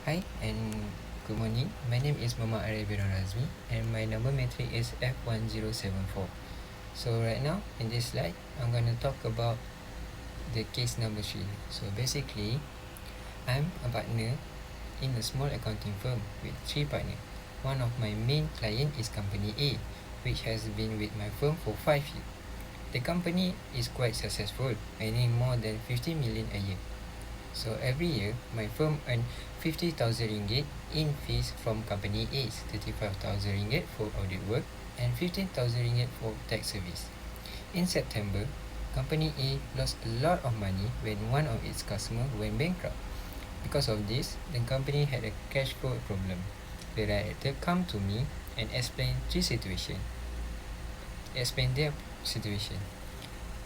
Hi and good morning. My name is Muhammad Arif bin Razmi and my number matric is F1074. So right now in this slide, I'm going to talk about the case number 3. So basically, I'm a partner in a small accounting firm with 3 partners. One of my main client is company A, which has been with my firm for 5 years. The company is quite successful, earning more than 50 million a year. So every year, my firm earn 50,000 ringgit in fees from company A's, 35,000 ringgit for audit work and 15,000 ringgit for tax service. In September, company A lost a lot of money when one of its customers went bankrupt. Because of this, the company had a cash flow problem. The director come to me and explain their situation.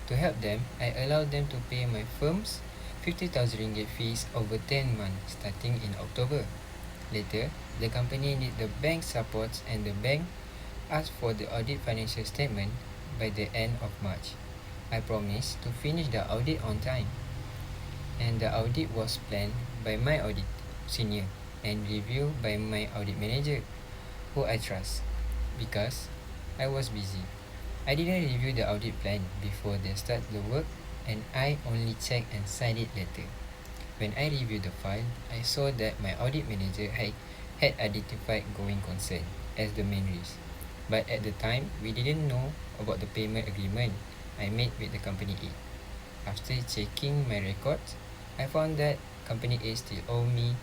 To help them, I allowed them to pay my firm's 50,000 ringgit fees over 10 months starting in October. Later, the company need the bank support and the bank asked for the audit financial statement by the end of March. I promised to finish the audit on time, and the audit was planned by my audit senior and reviewed by my audit manager, who I trust, because I was busy. I didn't review the audit plan before they start the work, and I only checked and signed it later. When I reviewed the file, I saw that my audit manager had identified going concern as the main risk. But at the time, we didn't know about the payment agreement I made with the company A. After checking my records, I found that company A still owe me,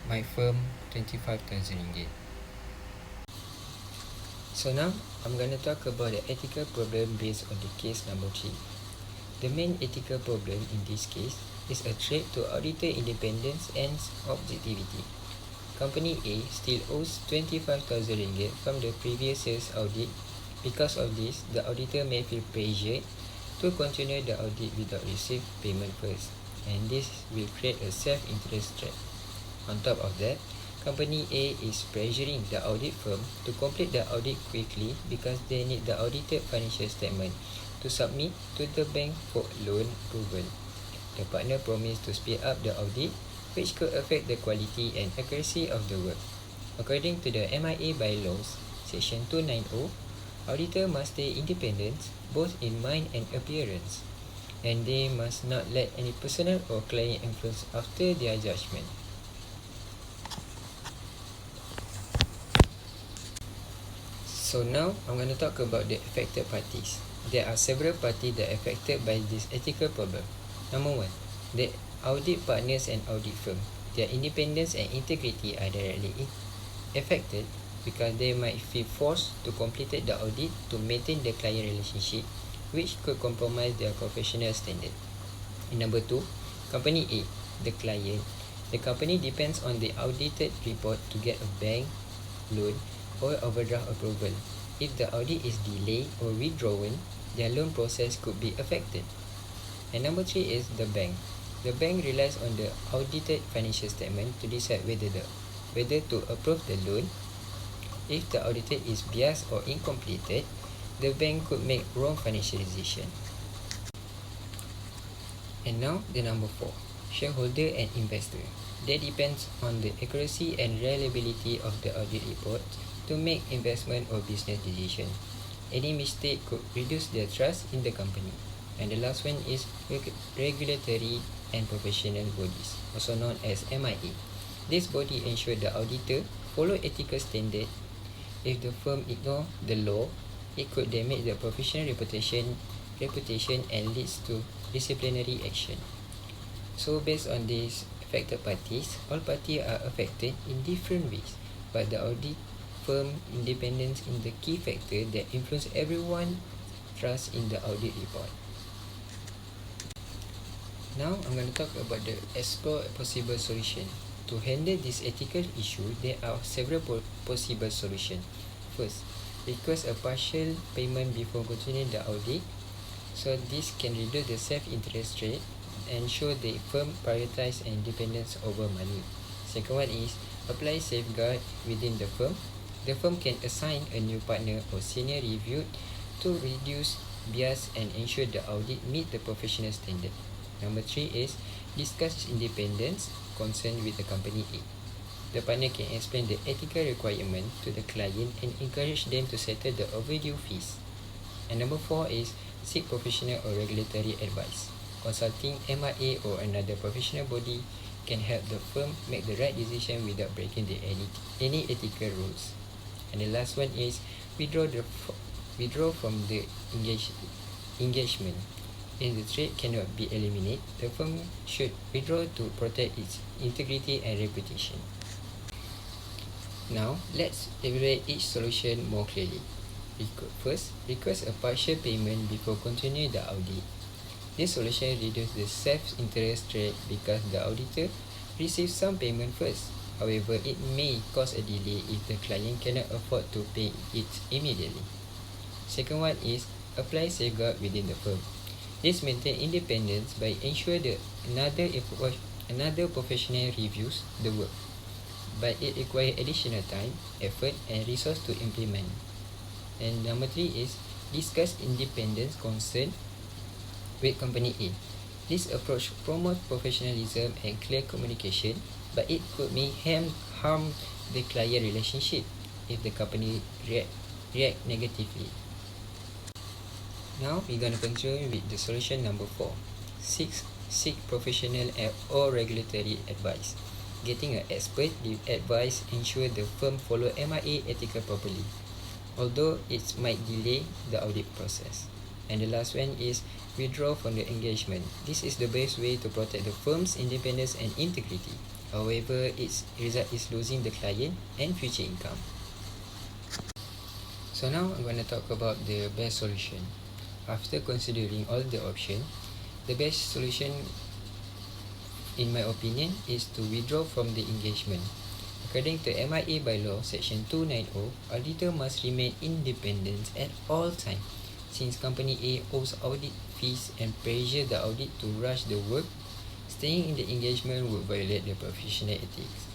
my firm, 25,000 ringgit. So now, I'm going to talk about the ethical problem based on the case number 3. The main ethical problem in this case is a threat to auditor independence and objectivity. Company A still owes 25,000 ringgit from the previous year's audit. Because of this, the auditor may feel pressured to continue the audit without receive payment first, and this will create a self-interest threat. On top of that, Company A is pressuring the audit firm to complete the audit quickly because they need the audited financial statement to submit to the bank for loan approval. The partner promised to speed up the audit, which could affect the quality and accuracy of the work. According to the MIA bylaws, Section 290, auditor must stay independent both in mind and appearance, and they must not let any personal or client influence after their judgment. So now I'm going to talk about the affected parties. There are several parties that are affected by this ethical problem. Number 1, the audit partners and audit firm. Their independence and integrity are directly affected because they might feel forced to complete the audit to maintain the client relationship, which could compromise their professional standard. And number 2, company A, the client. The company depends on the audited report to get a bank loan or overdraft approval. If the audit is delayed or withdrawn, their loan process could be affected. And number 3 is the bank. The bank relies on the audited financial statement to decide whether to approve the loan. If the auditor is biased or incomplete, the bank could make wrong financial decision. And now the number 4, shareholder and investor. That depends on the accuracy and reliability of the audit report to make investment or business decision. Any mistake could reduce their trust in the company. And the last one is regulatory and professional bodies, also known as MIA. This body ensure the auditor follow ethical standard. If the firm ignore the law, it could damage the professional reputation and leads to disciplinary action. So based on these affected parties, all parties are affected in different ways, but the audit firm independence is the key factor that influence everyone trust in the audit report. Now I'm going to talk about the explore a possible solution. To handle this ethical issue, there are several possible solutions. First, request a partial payment before continuing the audit, so this can reduce the self-interest rate and show the firm prioritize independence over money. Second one is apply safeguard within the firm. The firm can assign a new partner or senior review to reduce bias and ensure the audit meet the professional standard. Number 3 is discuss independence concern with the company A. the partner can explain the ethical requirement to the client and encourage them to settle the overdue fees. And number 4 is seek professional or regulatory advice. Consulting MIA or another professional body can help the firm make the right decision without breaking any ethical rules. And the last one is withdraw from the engagement. If the trade cannot be eliminated, the firm should withdraw to protect its integrity and reputation. Now, let's evaluate each solution more clearly. First, request a partial payment before continuing the audit. This solution reduces the self-interest rate because the auditor receives some payment first. However, it may cause a delay if the client cannot afford to pay it immediately. Second one is apply safeguard within the firm. This maintains independence by ensuring that another professional reviews the work, but it requires additional time, effort, and resource to implement. And number 3 is discuss independence concern with company A. This approach promotes professionalism and clear communication, but it may harm the client relationship if the company react negatively. Now we're going to continue with the solution number 4. Seek professional or regulatory advice. Getting an expert advice ensures the firm follow MIA ethical properly, although it might delay the audit process. And the last one is withdraw from the engagement. This is the best way to protect the firm's independence and integrity. However, its result is losing the client and future income. So now I'm going to talk about the best solution. After considering all the options, the best solution, in my opinion, is to withdraw from the engagement. According to MIA bylaw section 290, auditor must remain independent at all times. Since company A owes audit fees and pressure the audit to rush the work, staying in the engagement would violate the professional ethics.